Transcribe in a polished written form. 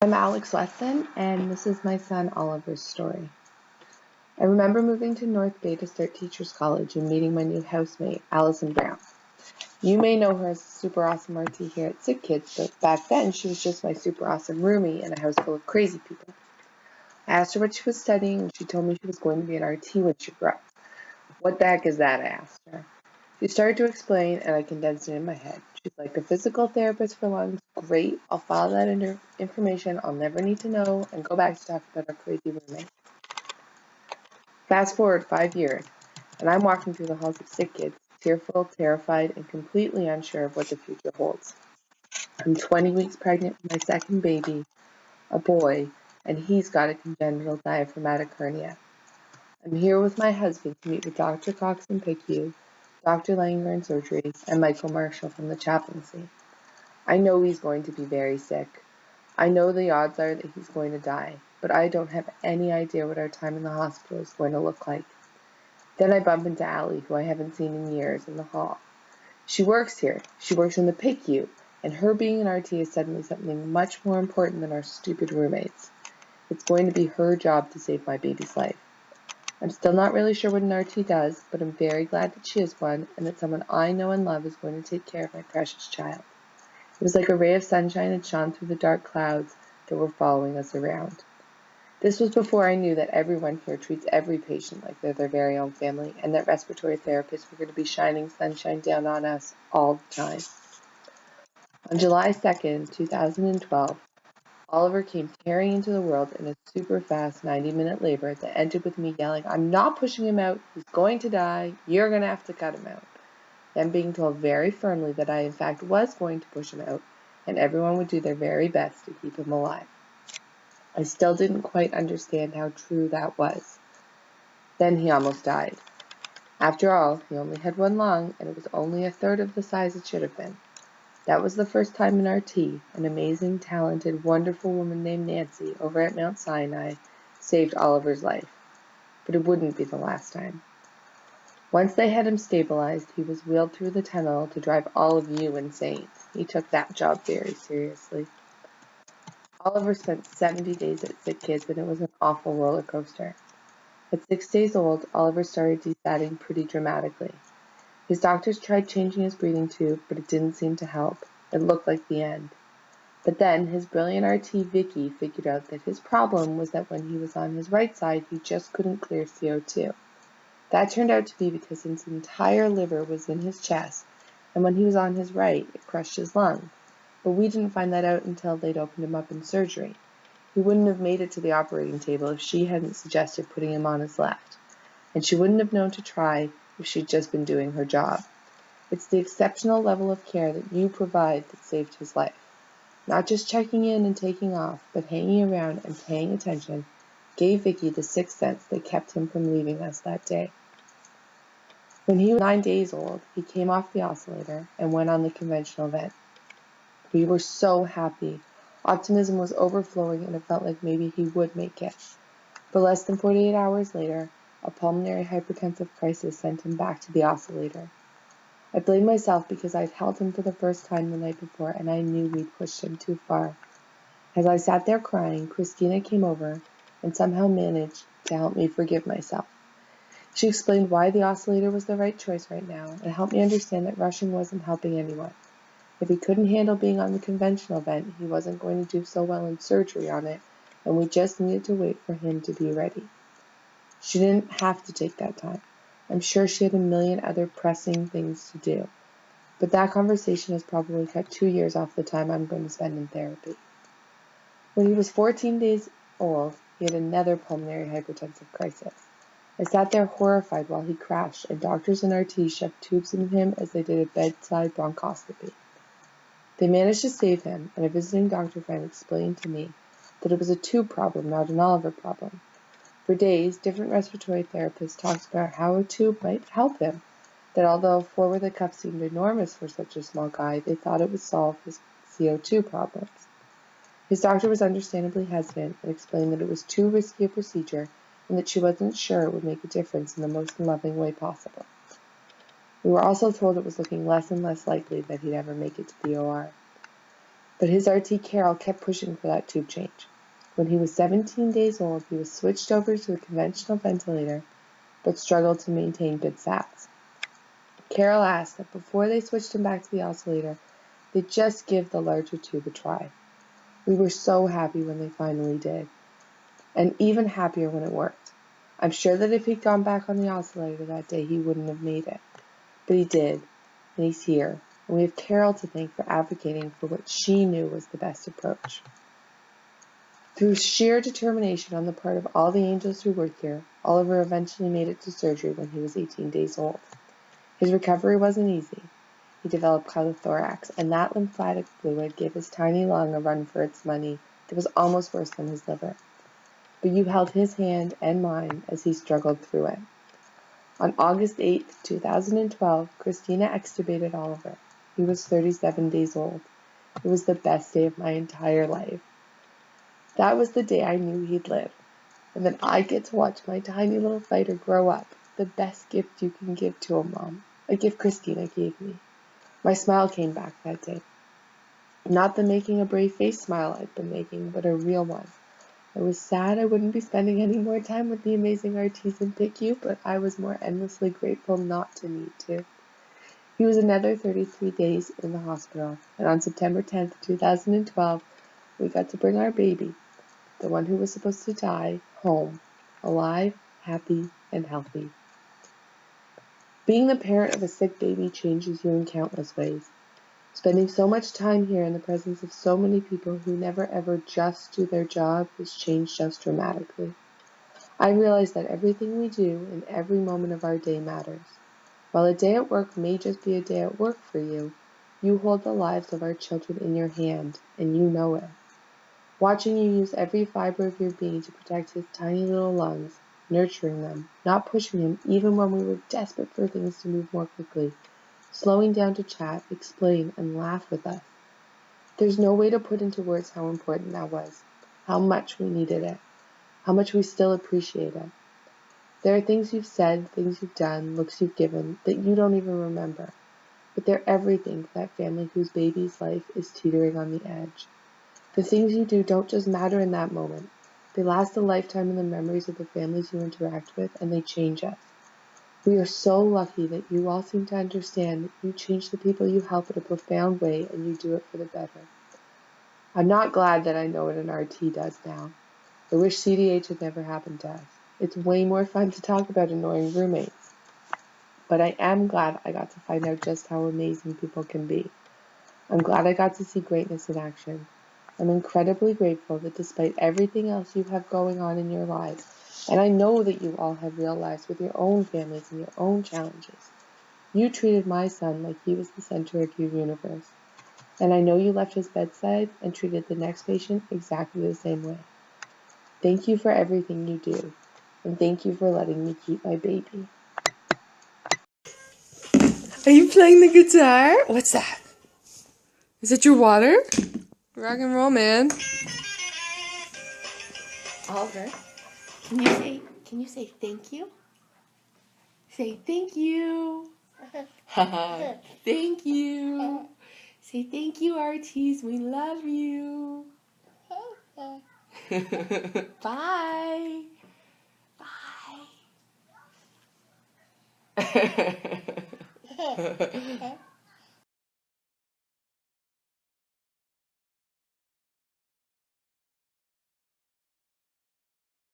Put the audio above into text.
I'm Alex Wesson, and this is my son Oliver's story. I remember moving to North Bay to start Teachers College and meeting my new housemate, Allison Brown. You may know her as a super awesome RT here at Sick Kids, but back then she was just my super awesome roomie in a house full of crazy people. I asked her what she was studying, and she told me she was going to be an RT when she grew up. What the heck is that? I asked her. She started to explain, and I condensed it in my head. She's like, a physical therapist for lungs. Great. I'll file that under information I'll never need to know and go back to talk about our crazy roommate. Fast forward 5 years, and I'm walking through the halls of Sick Kids, tearful, terrified, and completely unsure of what the future holds. I'm 20 weeks pregnant with my second baby, a boy, and he's got a congenital diaphragmatic hernia. I'm here with my husband to meet with Dr. Cox in PICU, Dr. Langer in surgery, and Michael Marshall from the chaplaincy. I know he's going to be very sick. I know the odds are that he's going to die, but I don't have any idea what our time in the hospital is going to look like. Then I bump into Allie, who I haven't seen in years, in the hall. She works here. She works in the PICU, and her being an RT is suddenly something much more important than our stupid roommates. It's going to be her job to save my baby's life. I'm still not really sure what an RT does, but I'm very glad that she is one, and that someone I know and love is going to take care of my precious child. It was like a ray of sunshine had shone through the dark clouds that were following us around. This was before I knew that everyone here treats every patient like they're their very own family, and that respiratory therapists were going to be shining sunshine down on us all the time. On July 2nd, 2012, Oliver came tearing into the world in a super fast 90-minute labor that ended with me yelling, "I'm not pushing him out. He's going to die. You're going to have to cut him out." Then being told very firmly that I in fact was going to push him out, and everyone would do their very best to keep him alive. I still didn't quite understand how true that was. Then he almost died. After all, he only had one lung, and it was only a third of the size it should have been. That was the first time an RT, an amazing, talented, wonderful woman named Nancy over at Mount Sinai, saved Oliver's life. But it wouldn't be the last time. Once they had him stabilized, he was wheeled through the tunnel to drive all of you insane. He took that job very seriously. Oliver spent 70 days at Sick Kids, and it was an awful roller coaster. At 6 days old, Oliver started desatting pretty dramatically. His doctors tried changing his breathing tube, but it didn't seem to help. It looked like the end. But then his brilliant RT Vicky figured out that his problem was that when he was on his right side, he just couldn't clear CO2. That turned out to be because his entire liver was in his chest, and when he was on his right, it crushed his lung. But we didn't find that out until they'd opened him up in surgery. He wouldn't have made it to the operating table if she hadn't suggested putting him on his left, and she wouldn't have known to try if she'd just been doing her job. It's the exceptional level of care that you provide that saved his life. Not just checking in and taking off, but hanging around and paying attention gave Vicky the sixth sense that kept him from leaving us that day. When he was 9 days old, he came off the oscillator and went on the conventional vent. We were so happy. Optimism was overflowing, and it felt like maybe he would make it. But less than 48 hours later, a pulmonary hypertensive crisis sent him back to the oscillator. I blamed myself because I'd held him for the first time the night before, and I knew we'd pushed him too far. As I sat there crying, Christina came over and somehow managed to help me forgive myself. She explained why the oscillator was the right choice right now, and helped me understand that rushing wasn't helping anyone. If he couldn't handle being on the conventional vent, he wasn't going to do so well in surgery on it, and we just needed to wait for him to be ready. She didn't have to take that time. I'm sure she had a million other pressing things to do. But that conversation has probably cut 2 years off the time I'm going to spend in therapy. When he was 14 days old, he had another pulmonary hypertensive crisis. I sat there horrified while he crashed, and doctors and RTs shoved tubes into him as they did a bedside bronchoscopy. They managed to save him, and a visiting doctor friend explained to me that it was a tube problem, not an Oliver problem. For days, different respiratory therapists talked about how a tube might help him, that although 4 with a cuff seemed enormous for such a small guy, they thought it would solve his CO2 problems. His doctor was understandably hesitant and explained that it was too risky a procedure and that she wasn't sure it would make a difference in the most loving way possible. We were also told it was looking less and less likely that he'd ever make it to the OR. But his RT Carol kept pushing for that tube change. When he was 17 days old, he was switched over to a conventional ventilator, but struggled to maintain good sats. Carol asked that before they switched him back to the oscillator, they just give the larger tube a try. We were so happy when they finally did, and even happier when it worked. I'm sure that if he'd gone back on the oscillator that day, he wouldn't have made it. But he did, and he's here, and we have Carol to thank for advocating for what she knew was the best approach. Through sheer determination on the part of all the angels who work here, Oliver eventually made it to surgery when he was 18 days old. His recovery wasn't easy. He developed chylothorax, and that lymphatic fluid gave his tiny lung a run for its money that was almost worse than his liver. But you held his hand and mine as he struggled through it. On August 8, 2012, Christina extubated Oliver. He was 37 days old. It was the best day of my entire life. That was the day I knew he'd live, and that I get to watch my tiny little fighter grow up, the best gift you can give to a mom, a gift Christina gave me. My smile came back that day. Not the making a brave face smile I'd been making, but a real one. I was sad I wouldn't be spending any more time with the amazing RTs in PICU, but I was more endlessly grateful not to need to. He was another 33 days in the hospital, and on September 10th, 2012, we got to bring our baby, the one who was supposed to die, home, alive, happy, and healthy. Being the parent of a sick baby changes you in countless ways. Spending so much time here in the presence of so many people who never ever just do their job has changed us dramatically. I realize that everything we do in every moment of our day matters. While a day at work may just be a day at work for you, you hold the lives of our children in your hand, and you know it. Watching you use every fiber of your being to protect his tiny little lungs, nurturing them, not pushing him even when we were desperate for things to move more quickly, slowing down to chat, explain, and laugh with us. There's no way to put into words how important that was, how much we needed it, how much we still appreciate it. There are things you've said, things you've done, looks you've given that you don't even remember, but they're everything to that family whose baby's life is teetering on the edge. The things you do don't just matter in that moment. They last a lifetime in the memories of the families you interact with, and they change us. We are so lucky that you all seem to understand that you change the people you help in a profound way, and you do it for the better. I'm not glad that I know what an RT does now. I wish CDH had never happened to us. It's way more fun to talk about annoying roommates. But I am glad I got to find out just how amazing people can be. I'm glad I got to see greatness in action. I'm incredibly grateful that despite everything else you have going on in your lives, and I know that you all have real lives with your own families and your own challenges, you treated my son like he was the center of your universe. And I know you left his bedside and treated the next patient exactly the same way. Thank you for everything you do, and thank you for letting me keep my baby. Are you playing the guitar? What's that? Is it your water? Rock and roll, man. Oliver, can you say thank you? Say thank you. Thank you. Say thank you, RTs. We love you. Bye. Bye.